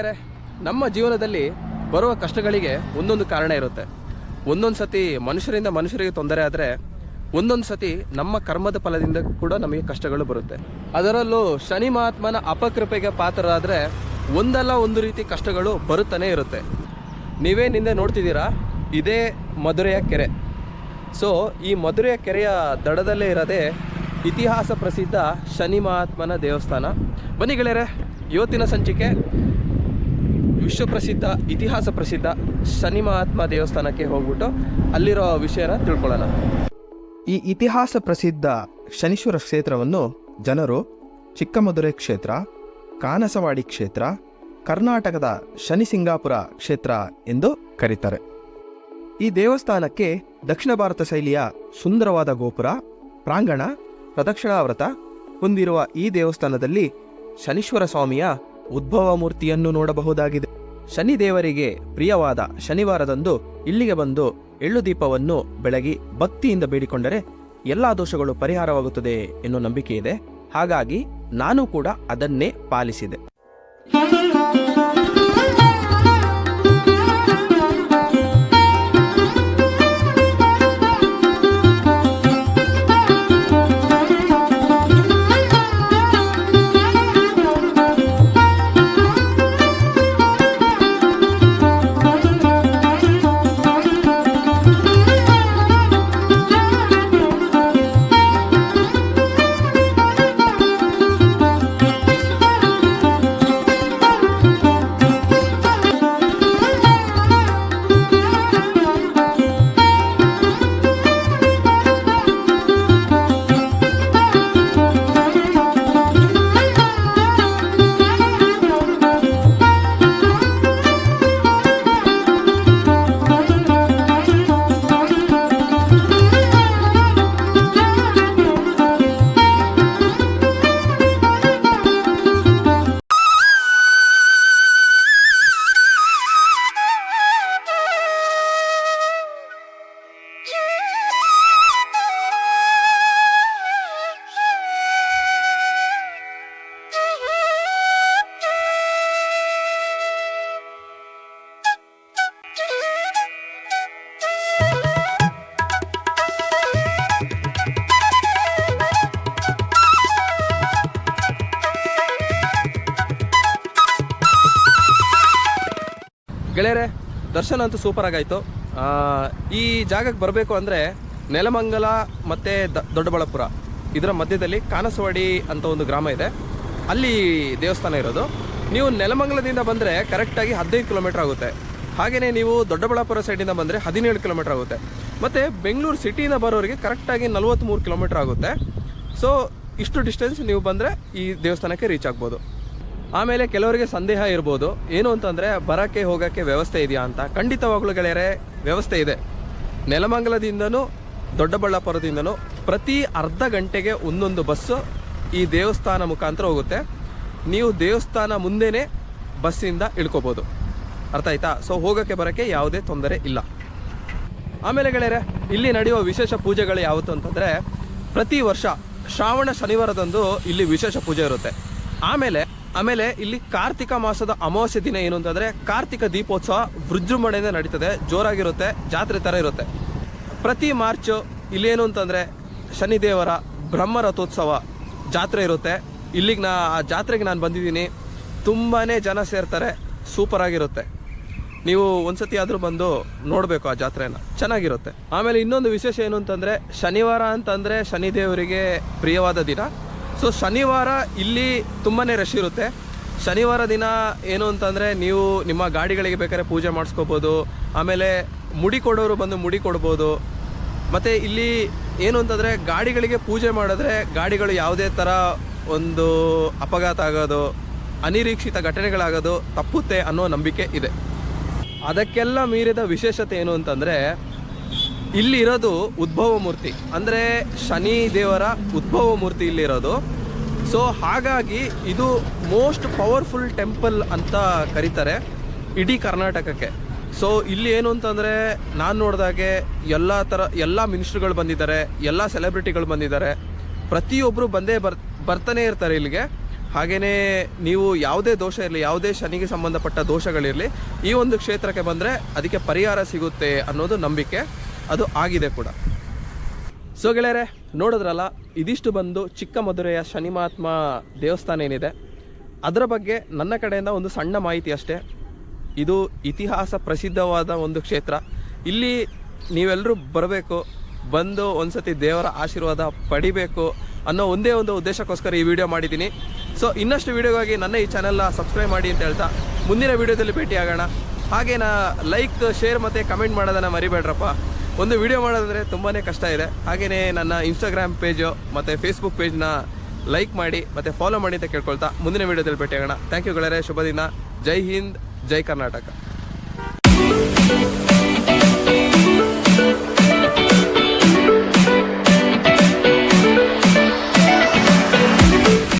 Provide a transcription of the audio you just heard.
ಗೆಳೆಯರೆ, ನಮ್ಮ ಜೀವನದಲ್ಲಿ ಬರುವ ಕಷ್ಟಗಳಿಗೆ ಒಂದೊಂದು ಕಾರಣ ಇರುತ್ತೆ. ಒಂದೊಂದು ಸತಿ ಮನುಷ್ಯರಿಂದ ಮನುಷ್ಯರಿಗೆ ತೊಂದರೆ ಆದರೆ ಒಂದೊಂದು ಸತಿ ನಮ್ಮ ಕರ್ಮದ ಫಲದಿಂದ ಕೂಡ ನಮಗೆ ಕಷ್ಟಗಳು ಬರುತ್ತೆ. ಅದರಲ್ಲೂ ಶನಿ ಮಹಾತ್ಮನ ಅಪಕೃಪೆಗೆ ಪಾತ್ರರಾದರೆ ಒಂದಲ್ಲ ಒಂದು ರೀತಿ ಕಷ್ಟಗಳು ಬರುತ್ತಾನೆ ಇರುತ್ತೆ. ನೀವೇ ನಿಂದೆ ನೋಡ್ತಿದ್ದೀರಾ, ಇದೇ ಮಧುರೆಯ ಕೆರೆ. ಸೊ ಈ ಮಧುರೆಯ ಕೆರೆಯ ದಡದಲ್ಲೇ ಇರೋದೇ ಇತಿಹಾಸ ಪ್ರಸಿದ್ಧ ಶನಿ ಮಹಾತ್ಮನ ದೇವಸ್ಥಾನ. ಬನ್ನಿ ಗೆಳೆಯರೆ, ಇವತ್ತಿನ ಸಂಚಿಕೆ ವಿಶ್ವಪ್ರಸಿದ್ಧ ಇತಿಹಾಸ ಪ್ರಸಿದ್ಧ ಶನಿ ಮಹಾತ್ಮ ದೇವಸ್ಥಾನಕ್ಕೆ ಹೋಗ್ಬಿಟ್ಟು ಅಲ್ಲಿರೋ ವಿಷಯನ ತಿಳ್ಕೊಳ್ಳೋಣ. ಈ ಇತಿಹಾಸ ಪ್ರಸಿದ್ಧ ಶನೀಶ್ವರ ಕ್ಷೇತ್ರವನ್ನು ಜನರು ಚಿಕ್ಕಮಧುರೆ ಕ್ಷೇತ್ರ, ಕಾನಸವಾಡಿ ಕ್ಷೇತ್ರ, ಕರ್ನಾಟಕದ ಶನಿಸಿಂಗಾಪುರ ಕ್ಷೇತ್ರ ಎಂದು ಕರೀತಾರೆ. ಈ ದೇವಸ್ಥಾನಕ್ಕೆ ದಕ್ಷಿಣ ಭಾರತ ಶೈಲಿಯ ಸುಂದರವಾದ ಗೋಪುರ, ಪ್ರಾಂಗಣ, ಪ್ರದಕ್ಷಿಣಾವ್ರತ ಹೊಂದಿರುವ ಈ ದೇವಸ್ಥಾನದಲ್ಲಿ ಶನೀಶ್ವರ ಸ್ವಾಮಿಯ ಉದ್ಭವ ಮೂರ್ತಿಯನ್ನು ನೋಡಬಹುದಾಗಿದೆ. ಶನಿದೇವರಿಗೆ ಪ್ರಿಯವಾದ ಶನಿವಾರದಂದು ಇಲ್ಲಿಗೆ ಬಂದು ಎಳ್ಳು ದೀಪವನ್ನು ಬೆಳಗಿ ಭಕ್ತಿಯಿಂದ ಬೇಡಿಕೊಂಡರೆ ಎಲ್ಲ ದೋಷಗಳು ಪರಿಹಾರವಾಗುತ್ತದೆ ಎನ್ನುವ ನಂಬಿಕೆ ಇದೆ. ಹಾಗಾಗಿ ನಾನು ಕೂಡ ಅದನ್ನೇ ಪಾಲಿಸಿದೆ. ಗೆಳೆಯರೆ, ದರ್ಶನ ಅಂತೂ ಸೂಪರ್ ಆಗಾಯಿತು. ಈ ಜಾಗಕ್ಕೆ ಬರಬೇಕು ಅಂದರೆ ನೆಲಮಂಗಲ ಮತ್ತು ದೊಡ್ಡಬಳ್ಳಾಪುರ ಇದರ ಮಧ್ಯದಲ್ಲಿ ಕಾನಸವಾಡಿ ಅಂತ ಒಂದು ಗ್ರಾಮ ಇದೆ, ಅಲ್ಲಿ ದೇವಸ್ಥಾನ ಇರೋದು. ನೀವು ನೆಲಮಂಗಲದಿಂದ ಬಂದರೆ ಕರೆಕ್ಟಾಗಿ 15 ಕಿಲೋಮೀಟ್ರ್ ಆಗುತ್ತೆ. ಹಾಗೆಯೇ ನೀವು ದೊಡ್ಡಬಳ್ಳಾಪುರ ಸೈಡಿಂದ ಬಂದರೆ 17 ಕಿಲೋಮೀಟ್ರ್ ಆಗುತ್ತೆ. ಮತ್ತು ಬೆಂಗಳೂರು ಸಿಟಿಯಿಂದ ಬರೋರಿಗೆ ಕರೆಕ್ಟಾಗಿ 43 ಕಿಲೋಮೀಟ್ರ್ ಆಗುತ್ತೆ. ಸೊ ಇಷ್ಟು ಡಿಸ್ಟೆನ್ಸ್ ನೀವು ಬಂದರೆ ಈ ದೇವಸ್ಥಾನಕ್ಕೆ ರೀಚ್ ಆಗ್ಬೋದು. ಆಮೇಲೆ ಕೆಲವರಿಗೆ ಸಂದೇಹ ಇರ್ಬೋದು, ಏನು ಅಂತಂದರೆ ಬರೋಕ್ಕೆ ಹೋಗೋಕ್ಕೆ ವ್ಯವಸ್ಥೆ ಇದೆಯಾ ಅಂತ. ಖಂಡಿತವಾಗ್ಲೂ ಗೆಳೆಯರೆ, ವ್ಯವಸ್ಥೆ ಇದೆ. ನೆಲಮಂಗಲದಿಂದನೂ ದೊಡ್ಡಬಳ್ಳಾಪುರದಿಂದನೂ ಪ್ರತಿ ಅರ್ಧ ಗಂಟೆಗೆ ಒಂದೊಂದು ಬಸ್ಸು ಈ ದೇವಸ್ಥಾನ ಮುಖಾಂತರ ಹೋಗುತ್ತೆ. ನೀವು ದೇವಸ್ಥಾನ ಮುಂದೆನೇ ಬಸ್ಸಿಂದ ಇಳ್ಕೊಬೋದು. ಅರ್ಥ ಆಯ್ತಾ? ಸೊ ಹೋಗೋಕ್ಕೆ ಬರೋಕ್ಕೆ ಯಾವುದೇ ತೊಂದರೆ ಇಲ್ಲ. ಆಮೇಲೆ ಗೆಳೆಯರೆ, ಇಲ್ಲಿ ನಡೆಯುವ ವಿಶೇಷ ಪೂಜೆಗಳು ಯಾವತ್ತು ಅಂತಂದರೆ ಪ್ರತಿ ವರ್ಷ ಶ್ರಾವಣ ಶನಿವಾರದಂದು ಇಲ್ಲಿ ವಿಶೇಷ ಪೂಜೆ ಇರುತ್ತೆ. ಆಮೇಲೆ ಇಲ್ಲಿ ಕಾರ್ತಿಕ ಮಾಸದ ಅಮಾವಾಸ್ಯೆ ದಿನ ಏನು ಅಂತಂದರೆ ಕಾರ್ತಿಕ ದೀಪೋತ್ಸವ ವಿಜೃಂಭಣೆಯಿಂದ ನಡೀತದೆ. ಜೋರಾಗಿರುತ್ತೆ, ಜಾತ್ರೆ ಥರ ಇರುತ್ತೆ. ಪ್ರತಿ ಮಾರ್ಚು ಇಲ್ಲೇನು ಅಂತಂದರೆ ಶನಿದೇವರ ಬ್ರಹ್ಮ ರಥೋತ್ಸವ ಜಾತ್ರೆ ಇರುತ್ತೆ. ಇಲ್ಲಿಗೆ ಆ ಜಾತ್ರೆಗೆ ನಾನು ಬಂದಿದ್ದೀನಿ. ತುಂಬಾ ಜನ ಸೇರ್ತಾರೆ, ಸೂಪರಾಗಿರುತ್ತೆ. ನೀವು ಒಂದ್ಸತಿ ಆದರೂ ಬಂದು ನೋಡಬೇಕು ಆ ಜಾತ್ರೆನ, ಚೆನ್ನಾಗಿರುತ್ತೆ. ಆಮೇಲೆ ಇನ್ನೊಂದು ವಿಶೇಷ ಏನು ಅಂತಂದರೆ ಶನಿವಾರ ಅಂತಂದರೆ ಶನಿದೇವರಿಗೆ ಪ್ರಿಯವಾದ ದಿನ. ಸೊ ಶನಿವಾರ ಇಲ್ಲಿ ತುಂಬಾ ರಶ್ ಇರುತ್ತೆ. ಶನಿವಾರ ದಿನ ಏನು ಅಂತಂದರೆ ನೀವು ನಿಮ್ಮ ಗಾಡಿಗಳಿಗೆ ಬೇಕಾದ್ರೆ ಪೂಜೆ ಮಾಡಿಸ್ಕೋಬೋದು. ಆಮೇಲೆ ಮುಡಿ ಕೊಡೋರು ಬಂದು ಮುಡಿ ಕೊಡ್ಬೋದು. ಮತ್ತು ಇಲ್ಲಿ ಏನು ಅಂತಂದರೆ ಗಾಡಿಗಳಿಗೆ ಪೂಜೆ ಮಾಡಿದ್ರೆ ಗಾಡಿಗಳು ಯಾವುದೇ ಥರ ಒಂದು ಅಪಘಾತ ಆಗೋದು, ಅನಿರೀಕ್ಷಿತ ಘಟನೆಗಳಾಗೋದು ತಪ್ಪುತ್ತೆ ಅನ್ನೋ ನಂಬಿಕೆ ಇದೆ. ಅದಕ್ಕೆಲ್ಲ ಮೀರಿದ ವಿಶೇಷತೆ ಏನು ಅಂತಂದರೆ ಇಲ್ಲಿ ಇರೋದು ಉದ್ಭವ ಮೂರ್ತಿ, ಅಂದರೆ ಶನಿ ದೇವರ ಉದ್ಭವ ಮೂರ್ತಿ ಇಲ್ಲಿರೋದು. ಸೊ ಹಾಗಾಗಿ ಇದು ಮೋಸ್ಟ್ ಪವರ್ಫುಲ್ ಟೆಂಪಲ್ ಅಂತ ಕರೀತಾರೆ ಇಡೀ ಕರ್ನಾಟಕಕ್ಕೆ. ಸೊ ಇಲ್ಲಿ ಏನು ಅಂತಂದರೆ ನಾನು ನೋಡಿದಾಗೆ ಎಲ್ಲ ಮಿನಿಸ್ಟ್ರುಗಳು ಬಂದಿದ್ದಾರೆ, ಎಲ್ಲ ಸೆಲೆಬ್ರಿಟಿಗಳು ಬಂದಿದ್ದಾರೆ. ಪ್ರತಿಯೊಬ್ಬರು ಬರ್ತಾನೆ ಇರ್ತಾರೆ ಇಲ್ಲಿಗೆ. ಹಾಗೆಯೇ ನೀವು ಯಾವುದೇ ದೋಷ ಇರಲಿ, ಯಾವುದೇ ಶನಿಗೆ ಸಂಬಂಧಪಟ್ಟ ದೋಷಗಳಿರಲಿ, ಈ ಒಂದು ಕ್ಷೇತ್ರಕ್ಕೆ ಬಂದರೆ ಅದಕ್ಕೆ ಪರಿಹಾರ ಸಿಗುತ್ತೆ ಅನ್ನೋದು ನಂಬಿಕೆ, ಅದು ಆಗಿದೆ ಕೂಡ. ಸೊ ಗೆಳೆಯರೆ, ನೋಡಿದ್ರಲ್ಲ, ಇದಿಷ್ಟು ಬಂದು ಚಿಕ್ಕಮದುರೆಯ ಶನಿ ಮಹಾತ್ಮ ದೇವಸ್ಥಾನ ಏನಿದೆ ಅದರ ಬಗ್ಗೆ ನನ್ನ ಕಡೆಯಿಂದ ಒಂದು ಸಣ್ಣ ಮಾಹಿತಿ ಅಷ್ಟೇ. ಇದು ಇತಿಹಾಸ ಪ್ರಸಿದ್ಧವಾದ ಒಂದು ಕ್ಷೇತ್ರ. ಇಲ್ಲಿ ನೀವೆಲ್ಲರೂ ಬರಬೇಕು, ಬಂದು ಒಂದ್ಸತಿ ದೇವರ ಆಶೀರ್ವಾದ ಪಡಿಬೇಕು ಅನ್ನೋ ಒಂದೇ ಒಂದು ಉದ್ದೇಶಕ್ಕೋಸ್ಕರ ಈ ವಿಡಿಯೋ ಮಾಡಿದ್ದೀನಿ. ಸೊ ಇನ್ನಷ್ಟು ವಿಡಿಯೋಗಾಗಿ ನನ್ನ ಈ ಚಾನೆಲ್ನ ಸಬ್ಸ್ಕ್ರೈಬ್ ಮಾಡಿ ಅಂತ ಹೇಳ್ತಾ ಮುಂದಿನ ವಿಡಿಯೋದಲ್ಲಿ ಭೇಟಿ ಆಗೋಣ. ಹಾಗೆ ಲೈಕ್, ಶೇರ್ ಮತ್ತು ಕಮೆಂಟ್ ಮಾಡೋದನ್ನು ಮರಿಬೇಡ್ರಪ್ಪ. ಒಂದು ವಿಡಿಯೋ ಮಾಡೋದಂದರೆ ತುಂಬಾ ಕಷ್ಟ ಇದೆ. ಹಾಗೆಯೇ ನನ್ನ ಇನ್ಸ್ಟಾಗ್ರಾಮ್ ಪೇಜು ಮತ್ತು ಫೇಸ್ಬುಕ್ ಪೇಜ್ನ ಲೈಕ್ ಮಾಡಿ ಮತ್ತು ಫಾಲೋ ಮಾಡಿ ಅಂತ ಕೇಳ್ಕೊಳ್ತಾ ಮುಂದಿನ ವಿಡಿಯೋದಲ್ಲಿ ಭೇಟಿ ಆಗೋಣ. ಥ್ಯಾಂಕ್ ಯು ಗೆಳೆಯರೆ, ಶುಭ ದಿನ. ಜೈ ಹಿಂದ್, ಜೈ ಕರ್ನಾಟಕ.